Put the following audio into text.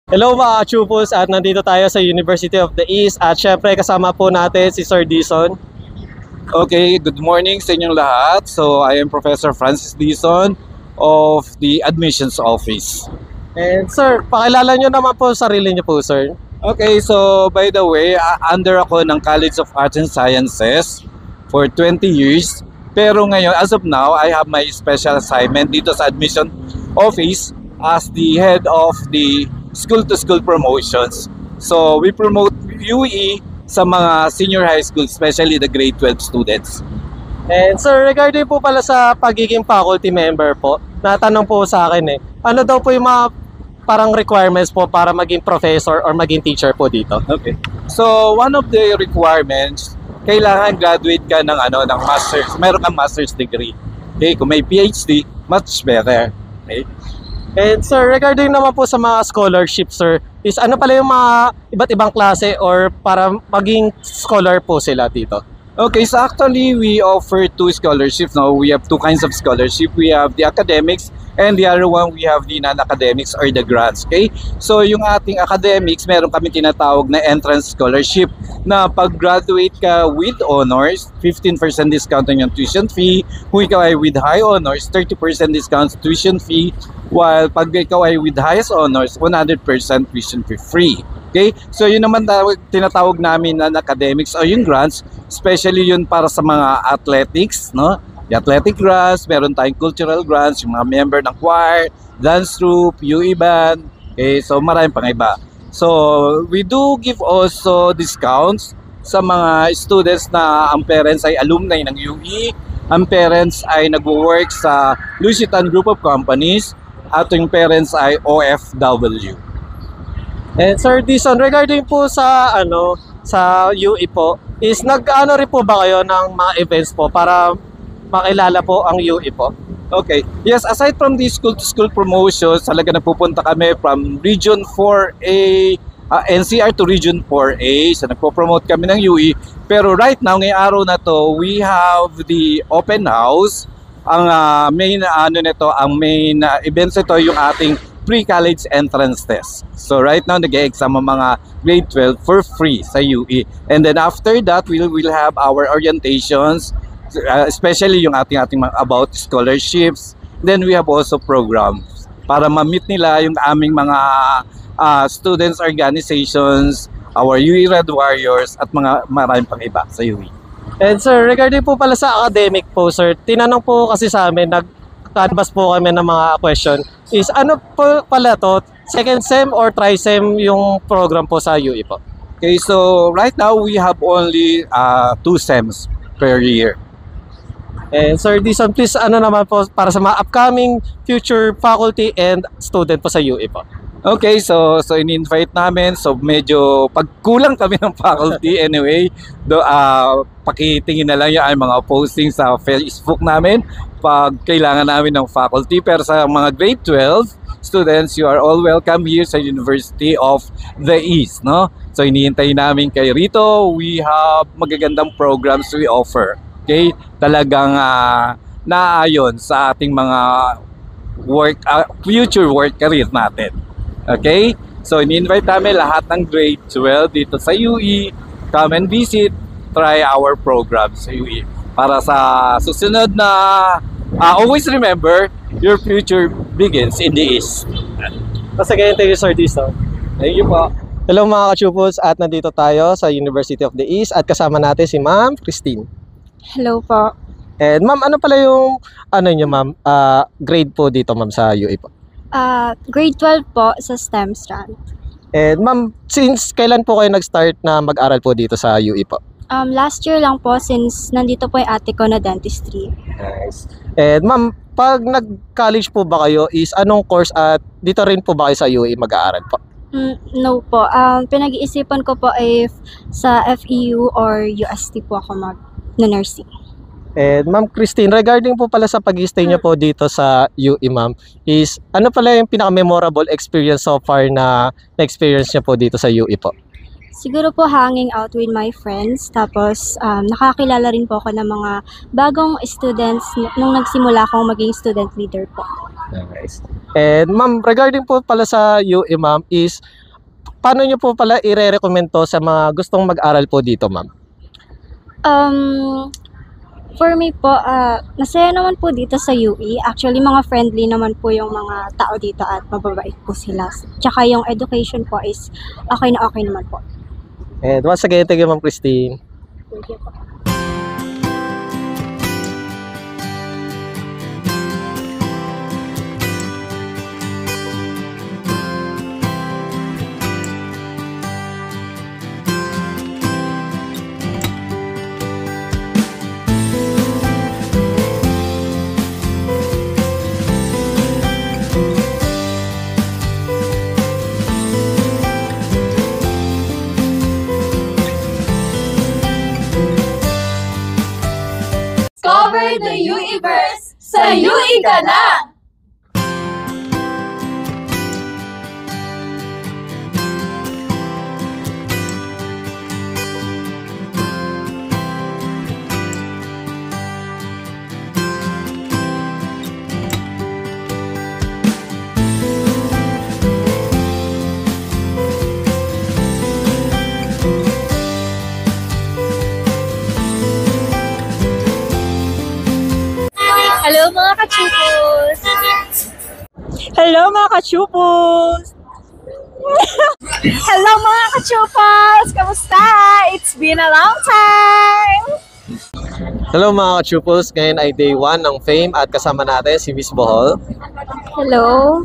Hello mga Chupos, at nandito tayo sa University of the East at syempre kasama po natin si Sir Dison. Okay, good morning sa inyong lahat. So I am Professor Francis Dison of the Admissions Office. And sir, pakilala nyo naman po sarili nyo po, sir. Okay, so by the way, under ako ng College of Arts and Sciences for 20 years. Pero ngayon, as of now, I have my special assignment dito sa Admission Office as the head of the school-to-school promotions. So we promote UE sa mga senior high school, especially the grade 12 students. And sir, regarding po pala sa pagiging faculty member po, natanong po sa akin ano daw po yung mga parang requirements po para maging professor or maging teacher po dito? Okay. So one of the requirements, kailangan graduate ka ng ng master's. Meron kang master's degree. Okay, kung may PhD, much better. Okay? And sir, regarding naman po sa mga scholarship, sir, is ano pala yung mga iba't ibang klase or para maging scholar po sila dito? Okay, so actually we offer two scholarships. No, we have two kinds of scholarship. We have the academics and the other one we have the non-academics or the grants. Okay, so yung ating academics, meron kami tinatawag na entrance scholarship na pag graduate ka with honors, 15% discount on yung tuition fee. Kung ikaw ay with high honors, 30% discount tuition fee. While pag ikaw ay with highest honors, 100% tuition fee free. Okay? So yun naman tinatawag namin na academics o yung grants, especially yun para sa mga athletics, no? The athletic grants, meron tayong cultural grants, yung mga member ng choir, dance troupe, UE band, okay? So maraming pang iba. So we do give also discounts sa mga students na ang parents ay alumni ng UE, ang parents ay nagwo-work sa Lusitan Group of Companies, at yung parents ay OFW. And Sir Dison, regarding po sa sa UE po, is nag-ano rin po ba kayo ng mga events po para makilala po ang UE po? Okay. Yes, aside from the school-to-school promotions, talaga napupunta kami from Region 4A, NCR to Region 4A. So nagpo-promote kami ng UE. Pero right now, ngayong araw na to, we have the open house. Ang main main events ito yung ating pre-college entrance test. So right now, nag-e-exam ang mga grade 12 for free sa UE. And then after that, we will have our orientations, especially yung ating about scholarships. Then we have also programs para ma-meet nila yung aming mga students organizations, our UE Red Warriors, at mga maraming pang iba sa UE. And sir, regarding po pala sa academic po, sir, tinanong po kasi sa amin, nag-canvas po kami ng mga question, is ano po pala to, second sem or tri-sem yung program po sa UE po? Okay, so right now we have only 2 sems per year. And Sir Dison, please naman po para sa mga upcoming future faculty and student po sa UE po. Okay, so in-invite namin. So medyo pagkulang kami ng faculty anyway. Pakitingin na lang yung mga posting sa Facebook namin pag kailangan namin ng faculty. Pero sa mga grade 12 students, you are all welcome here sa University of the East, no? So iniintay namin kayo rito. We have magagandang programs we offer. Okay? Talagang naayon sa ating mga work future work career natin. Okay? So ini-invite namin lahat ng grade 12 dito sa UE. Come and visit, try our program sa UE. Para sa susunod na always remember, your future begins in the East. Once again, thank you Sir Dison. Thank you po. Hello mga ka-Chupos, at nandito tayo sa University of the East at kasama natin si Ma'am Christine. Hello po. And ma'am, ano pala yung niyo ma'am, grade po dito ma'am sa UE po? Grade 12 po sa STEM strand. And ma'am, since kailan po kayo nag-start na mag-aral po dito sa UE po? Last year lang po since nandito po yung ate ko na dentistry. Nice. And ma'am, pag nag-college po ba kayo is anong course at dito rin po ba kayo sa UE mag-aaral po? No po. Pinag-iisipan ko po if sa FEU or UST po ako mag-nursing. And ma'am Christine, regarding po pala sa pag-stay niyo po dito sa UE ma'am, is ano pala yung pinaka-memorable experience so far na na-experience niyo po dito sa UE po? Siguro po hanging out with my friends. Tapos nakakilala rin po ako ng mga bagong students nung nagsimula akong maging student leader po. Nice. And ma'am, regarding po pala sa UE ma'am is paano niyo po pala ire-recommend to sa mga gustong mag-aral po dito ma'am? For me po, masaya naman po dito sa UE. Actually, mga friendly naman po yung mga tao dito at mababait po sila. Tsaka yung education po is okay na okay naman po. And once again, thank you ma'am Christine. Thank you po. Cover the universe sa UE ka na! Hello mga kachupos! Hello mga kachupos! Hello mga kachupos! Kamusta? It's been a long time! Hello mga ka-chupos, ngayon ay day 1 ng Fame at kasama natin si Miss Bohol. Hello.